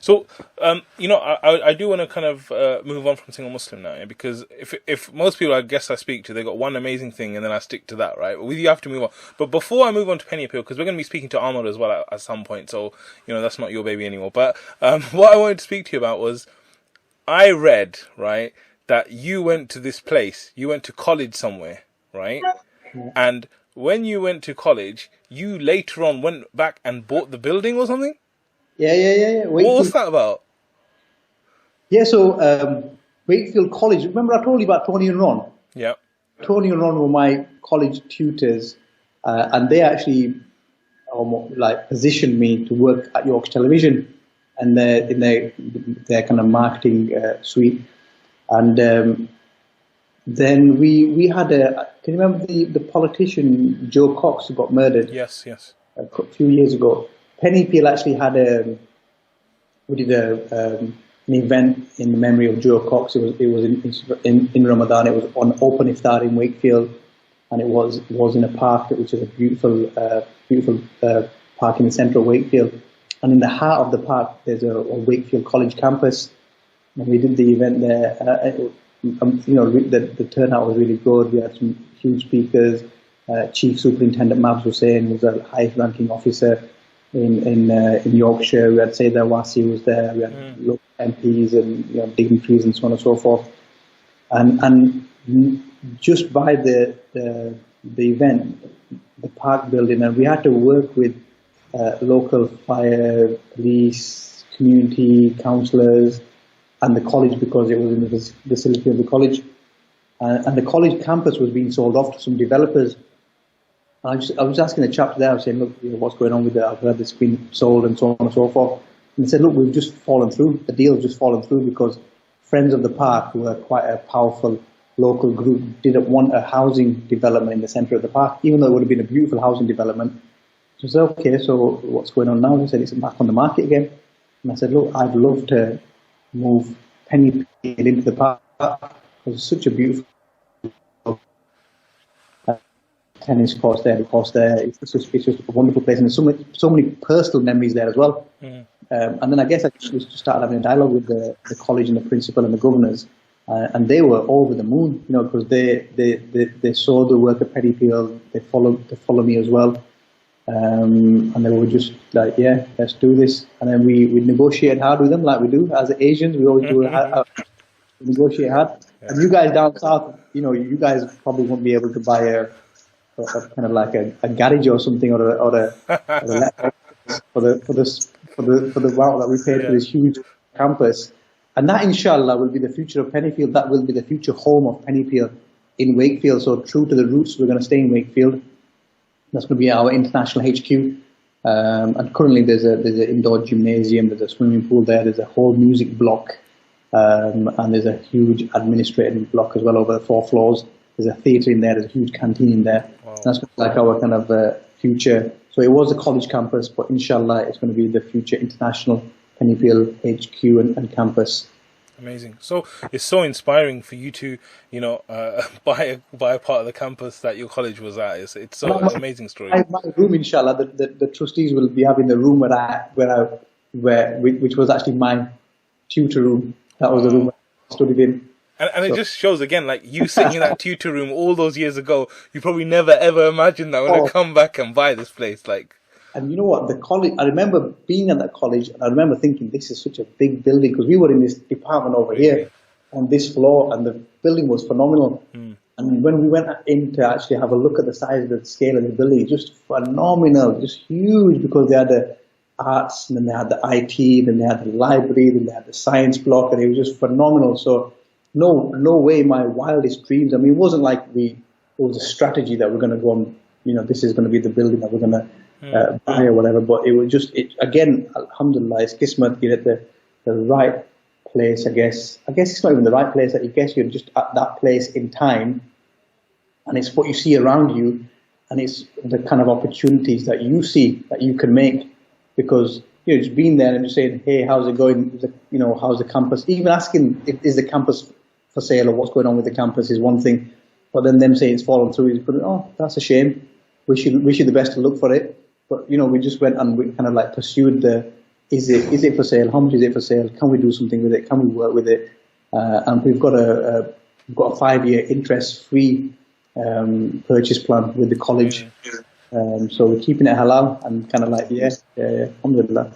So, I do want to kind of move on from single Muslim now, yeah? Because if most people I guess I speak to, they got one amazing thing and then I stick to that, right? But with you, have to move on. But before I move on to Penny Appeal, because we're going to be speaking to Ahmad as well at some point, so that's not your baby anymore. But what I wanted to speak to you about was I read, right, that you went to this place, you went to college somewhere, right, and when you went to college, you later on went back and bought the building or something. Yeah. What was Wakefield. that about? Yeah, so Wakefield College. Remember, I told you about Tony and Ron. Yeah. Tony and Ron were my college tutors, and they actually almost like positioned me to work at York's Television, and in their kind of marketing suite. And then we had a. Can you remember the politician Joe Cox who got murdered Yes, yes. a few years ago? Penny Peel actually had we did an event in the memory of Joe Cox. It was in Ramadan. It was on open iftar in Wakefield, and it was in a park which is a beautiful park in the centre of Wakefield. And in the heart of the park, there's a Wakefield College campus, and we did the event there. The turnout was really good. We had some huge speakers. Chief Superintendent Mabs Hussain was the highest ranking officer in Yorkshire. We had Sayyida Wasi was there. We had local MPs and dignitaries and so on and so forth. And just by the event, the park building, and we had to work with local fire, police, community councillors, and the college because it was in the vicinity of the college. And the college campus was being sold off to some developers. I was asking the chap there, I was saying, look, what's going on with it? I've heard it's been sold and so on and so forth. And they said, look, we've just fallen through. The deal's just fallen through because Friends of the Park, who are quite a powerful local group, didn't want a housing development in the centre of the park, even though it would have been a beautiful housing development. So I said, okay, so what's going on now? They said, it's back on the market again. And I said, look, I'd love to move Penny Peel into the park. It's such a beautiful tennis course there, the course there. It's just a wonderful place, and there's so many personal memories there as well. And then I guess I just started having a dialogue with the college and the principal and the governors, and they were over the moon, because they saw the work of Penny Peel. They follow me as well, and they were just like, yeah, let's do this. And then we negotiated hard with them, like we do as Asians. We always do negotiate hard. Yeah. And you guys down south, you guys probably won't be able to buy a kind of like a garage or something, or a for the amount that we paid for this huge campus. And that, inshallah, will be the future of Pennyfield. That will be the future home of Pennyfield in Wakefield. So true to the roots, we're going to stay in Wakefield. That's going to be our international HQ. And currently there's an indoor gymnasium, there's a swimming pool there, there's a whole music block, and there's a huge administrative block as well over the 4 floors. There's a theatre in there, there's a huge canteen in there. Wow. That's like our kind of future. So it was a college campus, but inshallah it's going to be the future international Pennyfield HQ and campus. Amazing. So it's so inspiring for you to, buy a part of the campus that your college was at. It's so an amazing story. My room, inshallah, the trustees will be having the room which was actually my tutor room. That was the room I studied in. And it just shows again, like you sitting in that tutor room all those years ago, you probably never ever imagined that I'm going to come back and buy this place. And you know what, the college, I remember being at that college, and I remember thinking, this is such a big building, because we were in this department over here on this floor, and the building was phenomenal. And when we went in to actually have a look at the size of the scale of the building, just phenomenal, just huge, because they had the arts, and then they had the IT, then they had the library, then they had the science block, and it was just phenomenal. So no way, my wildest dreams. I mean, it wasn't like it was a strategy that we're going to go on, this is going to be the building that we're going to buy or whatever. But it was just, again, alhamdulillah, it's kismet, you're at the right place, I guess. I guess it's not even the right place. I guess you're just at that place in time, and it's what you see around you, and it's the kind of opportunities that you see that you can make, because just being there and just saying, hey, how's it going? How's the campus? Even asking, is the campus for sale, or what's going on with the campus, is one thing. But then them saying it's fallen through, you put it, oh, that's a shame. Wish you the best to look for it. But we just went and we kind of like pursued the is it for sale? How much is it for sale? Can we do something with it? Can we work with it? And we've got a 5-year interest-free purchase plan with the college. So we're keeping it halal and kind of like, alhamdulillah.